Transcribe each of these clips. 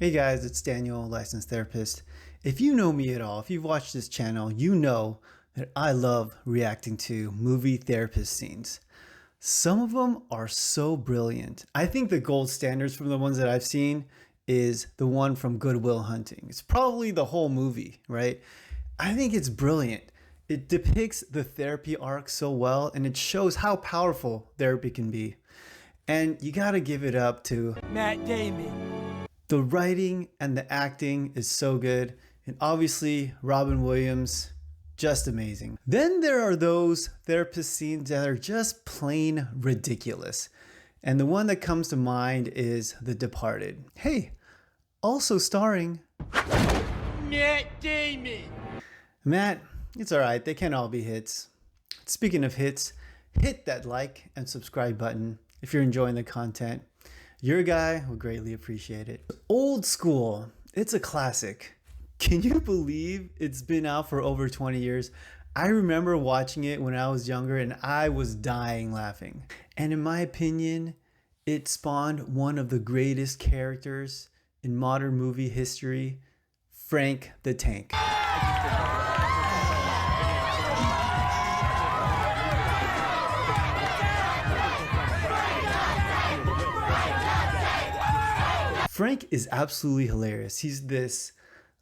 Hey guys, it's Daniel, licensed therapist. If you know me at all, if you've watched this channel, you know that I love reacting to movie therapist scenes. Some of them are so brilliant. I think the gold standards from the ones that I've seen is the one from Good Will Hunting. It's probably the whole movie, right? I think it's brilliant. It depicts the therapy arc so well and it shows how powerful therapy can be. And you gotta give it up to Matt Damon. the writing and the acting is so good. And obviously, Robin Williams, just amazing. Then there are those therapist scenes that are just plain ridiculous. And the one that comes to mind is The Departed. Hey, also starring Matt Damon. Matt. It's alright, they can't all be hits. Speaking of hits, hit that like and subscribe button if you're enjoying the content. Your guy will greatly appreciate it. Old School, it's a classic. Can you believe it's been out for over 20 years? I remember watching it when I was younger and I was dying laughing. And in my opinion, it spawned one of the greatest characters in modern movie history, Frank the Tank. Frank is absolutely hilarious. He's this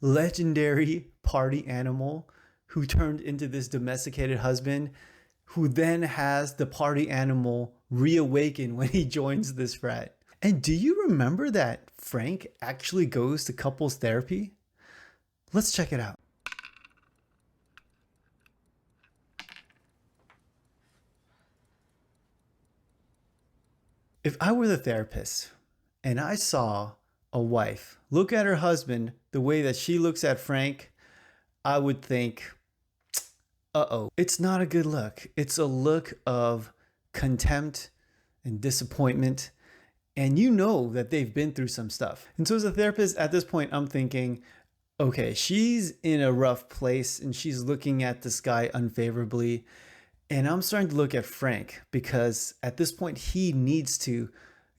legendary party animal who turned into this domesticated husband who then has the party animal reawaken when he joins this frat. And do you remember that Frank actually goes to couples therapy? Let's check it out. If I were the therapist and I saw a wife look at her husband the way that she looks at Frank, I would think, uh-oh, it's not a good look. It's a look of contempt and disappointment. And you know that they've been through some stuff. And so as a therapist at this point, I'm thinking, okay, she's in a rough place and she's looking at this guy unfavorably. And I'm starting to look at Frank because at this point, he needs to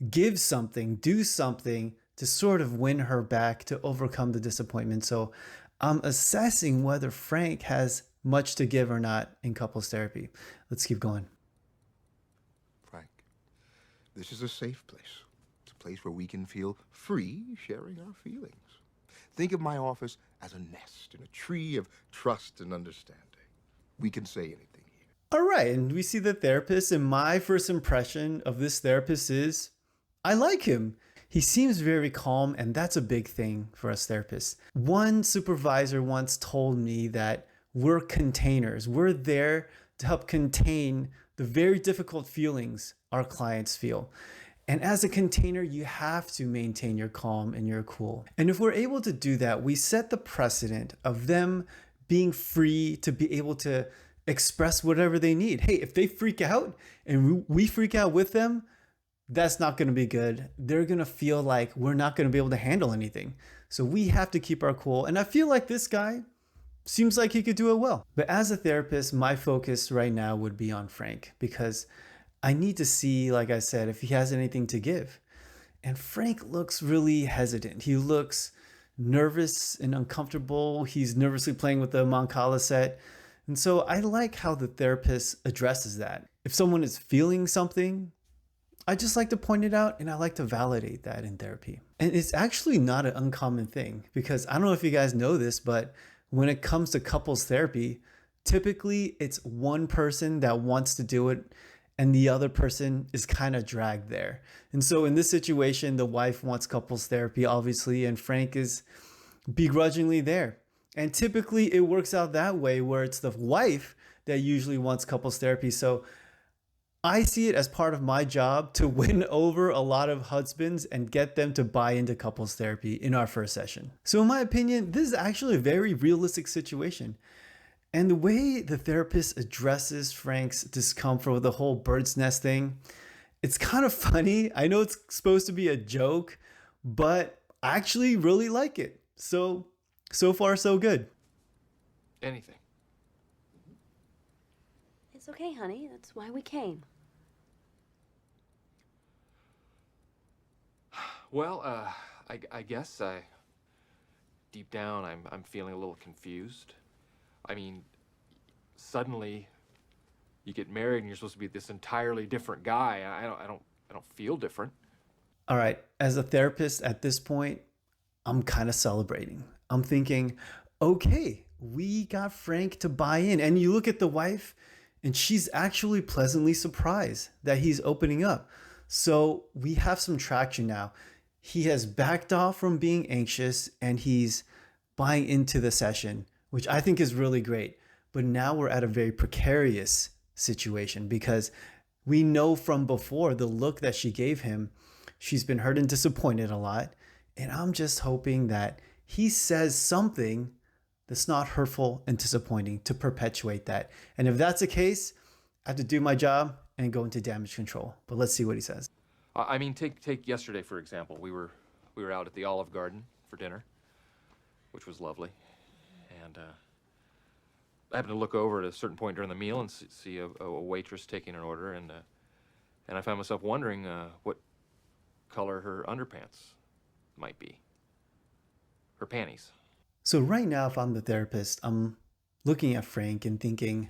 give something, do something to sort of win her back, to overcome the disappointment. So I'm assessing whether Frank has much to give or not in couples therapy. Let's keep going. Frank, this is a safe place. It's a place where we can feel free sharing our feelings. Think of my office as a nest in a tree of trust and understanding. We can say anything here. All right, and we see the therapist, and my first impression of this therapist is I like him. He seems very calm, and that's a big thing for us therapists. One supervisor once told me that we're containers. We're there to help contain the very difficult feelings our clients feel. And as a container, you have to maintain your calm and your cool. And if we're able to do that, we set the precedent of them being free to be able to express whatever they need. Hey, if they freak out and we freak out with them, that's not going to be good. They're going to feel like we're not going to be able to handle anything. So we have to keep our cool. And I feel like this guy seems like he could do it well. But as a therapist, my focus right now would be on Frank because I need to see, like I said, if he has anything to give. And Frank looks really hesitant. He looks nervous and uncomfortable. He's nervously playing with the Mancala set. And so I like how the therapist addresses that. If someone is feeling something, I just like to point it out and I like to validate that in therapy. And it's actually not an uncommon thing because I don't know if you guys know this, but when it comes to couples therapy, typically it's one person that wants to do it and the other person is kind of dragged there. And so in this situation, the wife wants couples therapy, obviously, and Frank is begrudgingly there. And typically it works out that way where it's the wife that usually wants couples therapy. So I see it as part of my job to win over a lot of husbands and get them to buy into couples therapy in our first session. So in my opinion, this is actually a very realistic situation. And the way the therapist addresses Frank's discomfort with the whole bird's nest thing, it's kind of funny. I know it's supposed to be a joke, but I actually really like it. So far, so good. Anything. It's okay, honey. That's why we came. Well, I guess deep down, I'm feeling a little confused. I mean, suddenly you get married and you're supposed to be this entirely different guy. I don't feel different. All right, as a therapist at this point, I'm kind of celebrating. I'm thinking, okay, we got Frank to buy in. And you look at the wife, and she's actually pleasantly surprised that he's opening up. So we have some traction now. He has backed off from being anxious and he's buying into the session, which I think is really great. But now we're at a very precarious situation because we know from before the look that she gave him, she's been hurt and disappointed a lot. And I'm just hoping that he says something that's not hurtful and disappointing to perpetuate that. And if that's the case, I have to do my job and go into damage control. But let's see what he says. I mean, take yesterday for example. We were out at the Olive Garden for dinner, which was lovely, and I happened to look over at a certain point during the meal and see a waitress taking an order, and I found myself wondering what color her underpants might be, her panties. So right now, if I'm the therapist, I'm looking at Frank and thinking,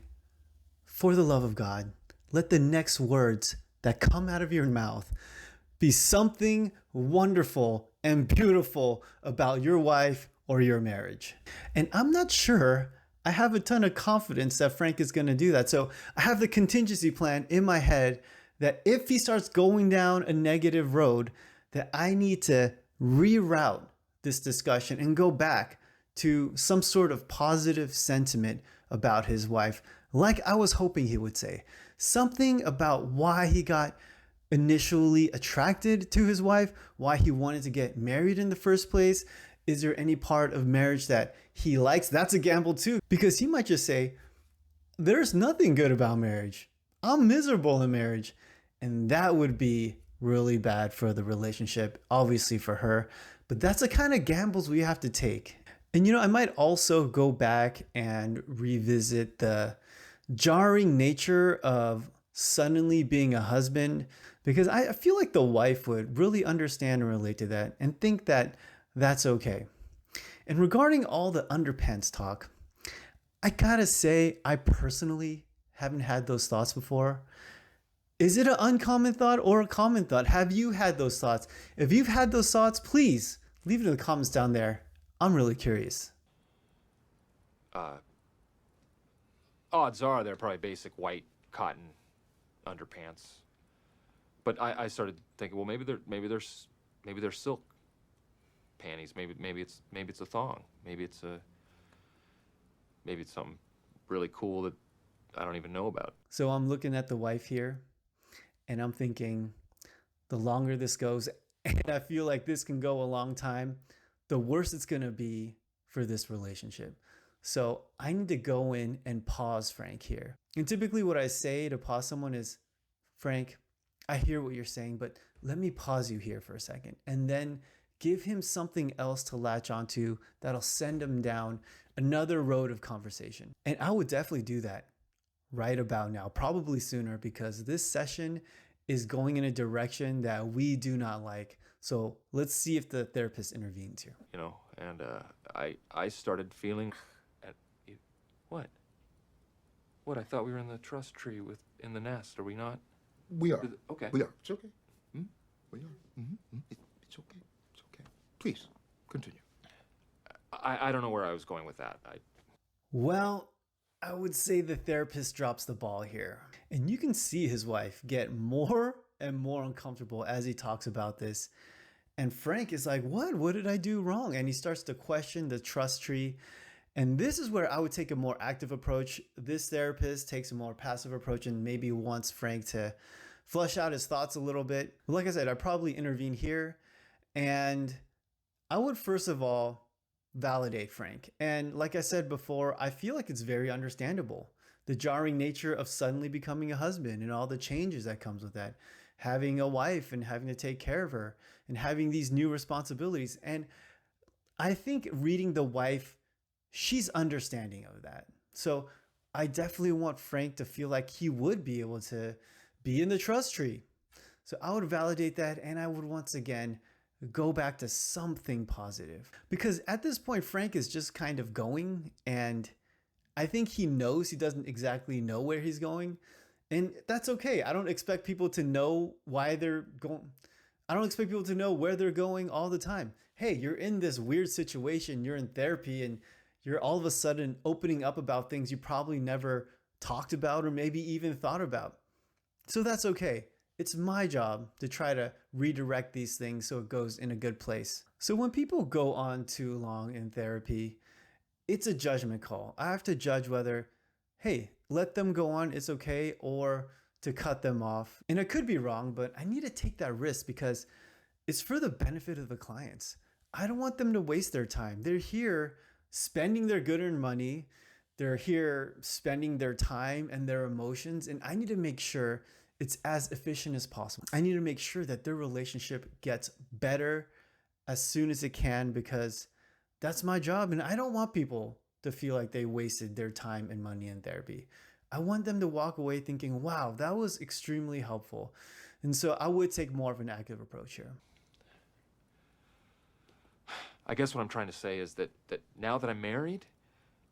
for the love of God, let the next words that come out of your mouth be something wonderful and beautiful about your wife or your marriage. And I'm not sure I have a ton of confidence that Frank is going to do that. So I have the contingency plan in my head that if he starts going down a negative road, that I need to reroute this discussion and go back to some sort of positive sentiment about his wife, like I was hoping he would say. Something about why he got initially attracted to his wife, why he wanted to get married in the first place. Is there any part of marriage that he likes? That's a gamble too, because he might just say, there's nothing good about marriage. I'm miserable in marriage. And that would be really bad for the relationship, obviously for her. But that's the kind of gambles we have to take. And I might also go back and revisit the jarring nature of suddenly being a husband, because I feel like the wife would really understand and relate to that and think that that's okay. And regarding all the underpants talk, I gotta say, I personally haven't had those thoughts before. Is it an uncommon thought or a common thought? Have you had those thoughts? If you've had those thoughts, please leave it in the comments down there. I'm really curious. Odds are they're probably basic white cotton underpants. But I started thinking, well, maybe they're silk panties. Maybe it's a thong. Maybe it's something really cool that I don't even know about. So I'm looking at the wife here and I'm thinking, the longer this goes, and I feel like this can go a long time, the worse it's going to be for this relationship. So I need to go in and pause Frank here. And typically what I say to pause someone is, Frank, I hear what you're saying, but let me pause you here for a second. And then give him something else to latch onto that'll send him down another road of conversation. And I would definitely do that right about now, probably sooner, because this session is going in a direction that we do not like. So let's see if the therapist intervenes here. And I started feeling what? What? I thought we were in the trust tree in the nest. Are we not? We are. Okay. We are. It's okay. We are. It's okay. It's okay. Please, continue. I don't know where I was going with that. Well, I would say the therapist drops the ball here. And you can see his wife get more and more uncomfortable as he talks about this. And Frank is like, what did I do wrong? And he starts to question the trust tree. And this is where I would take a more active approach. This therapist takes a more passive approach and maybe wants Frank to flush out his thoughts a little bit. But like I said, I'd probably intervene here. And I would first of all validate Frank. And like I said before, I feel like it's very understandable. The jarring nature of suddenly becoming a husband and all the changes that comes with that. Having a wife and having to take care of her and having these new responsibilities. And I think reading the wife, she's understanding of that. So I definitely want Frank to feel like he would be able to be in the trust tree. So I would validate that. And I would once again go back to something positive. Because at this point, Frank is just kind of going, and I think he knows he doesn't exactly know where he's going. And that's okay. I don't expect people to know why they're going. I don't expect people to know where they're going all the time. Hey, you're in this weird situation, you're in therapy, and you're all of a sudden opening up about things you probably never talked about or maybe even thought about. So that's okay. It's my job to try to redirect these things so it goes in a good place. So when people go on too long in therapy, it's a judgment call. I have to judge whether, hey, let them go on, it's okay, or to cut them off. And I could be wrong, but I need to take that risk because it's for the benefit of the clients. I don't want them to waste their time. They're here spending their good-earned money. They're here spending their time and their emotions. And I need to make sure it's as efficient as possible. I need to make sure that their relationship gets better as soon as it can, because that's my job. And I don't want people to feel like they wasted their time and money in therapy. I want them to walk away thinking, wow, that was extremely helpful. And so I would take more of an active approach here. I guess what I'm trying to say is that now that I'm married,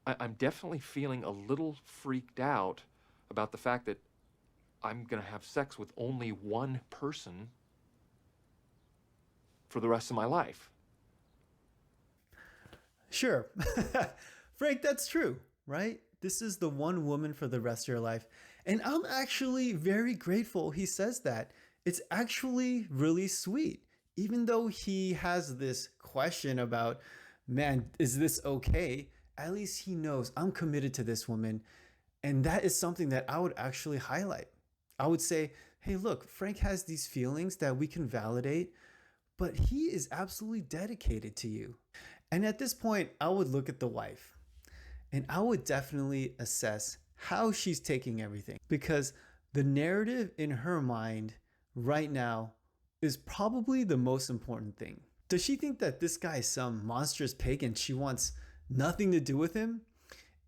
I'm definitely feeling a little freaked out about the fact that I'm going to have sex with only one person for the rest of my life. Sure. Frank, that's true, right? This is the one woman for the rest of your life. And I'm actually very grateful he says that. It's actually really sweet. Even though he has this question about, man, is this okay? At least he knows I'm committed to this woman. And that is something that I would actually highlight. I would say, hey, look, Frank has these feelings that we can validate, but he is absolutely dedicated to you. And at this point, I would look at the wife and I would definitely assess how she's taking everything, because the narrative in her mind right now is probably the most important thing. Does she think that this guy is some monstrous pig and she wants nothing to do with him?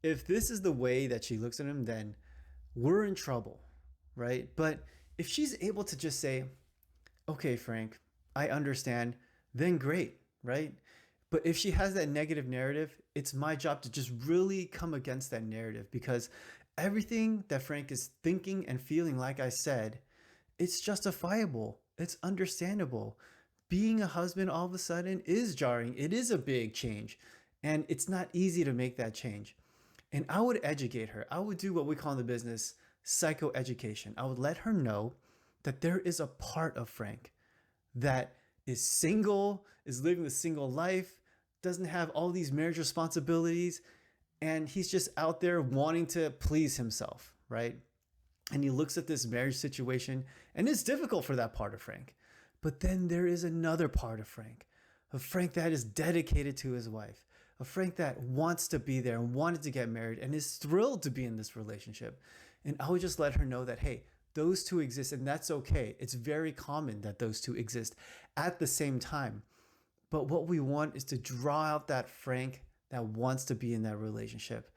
If this is the way that she looks at him, then we're in trouble, right? But if she's able to just say, okay, Frank, I understand, then great, right? But if she has that negative narrative, it's my job to just really come against that narrative, because everything that Frank is thinking and feeling, like I said, it's justifiable. It's understandable. Being a husband all of a sudden is jarring. It is a big change, and it's not easy to make that change. And I would educate her. I would do what we call in the business psychoeducation. I would let her know that there is a part of Frank that is single, is living the single life, doesn't have all these marriage responsibilities, and he's just out there wanting to please himself, right? And he looks at this marriage situation, and it's difficult for that part of Frank. But then there is another part of Frank, a Frank that is dedicated to his wife, a Frank that wants to be there and wanted to get married and is thrilled to be in this relationship. And I would just let her know that, hey, those two exist, and that's okay. It's very common that those two exist at the same time. But what we want is to draw out that Frank that wants to be in that relationship.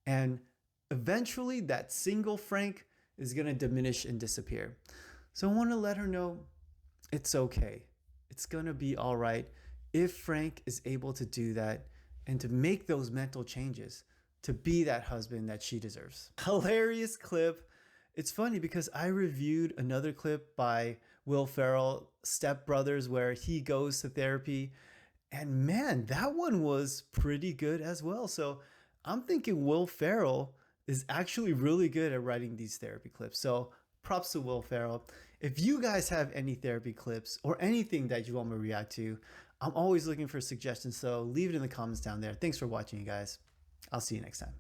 And eventually that single Frank is going to diminish and disappear. So I want to let her know it's okay. It's going to be all right if Frank is able to do that and to make those mental changes to be that husband that she deserves. Hilarious clip. It's funny because I reviewed another clip by Will Ferrell, Step Brothers, where he goes to therapy. And man, that one was pretty good as well. So I'm thinking Will Ferrell is actually really good at writing these therapy clips. So props to Will Ferrell. If you guys have any therapy clips or anything that you want me to react to, I'm always looking for suggestions. So leave it in the comments down there. Thanks for watching, you guys. I'll see you next time.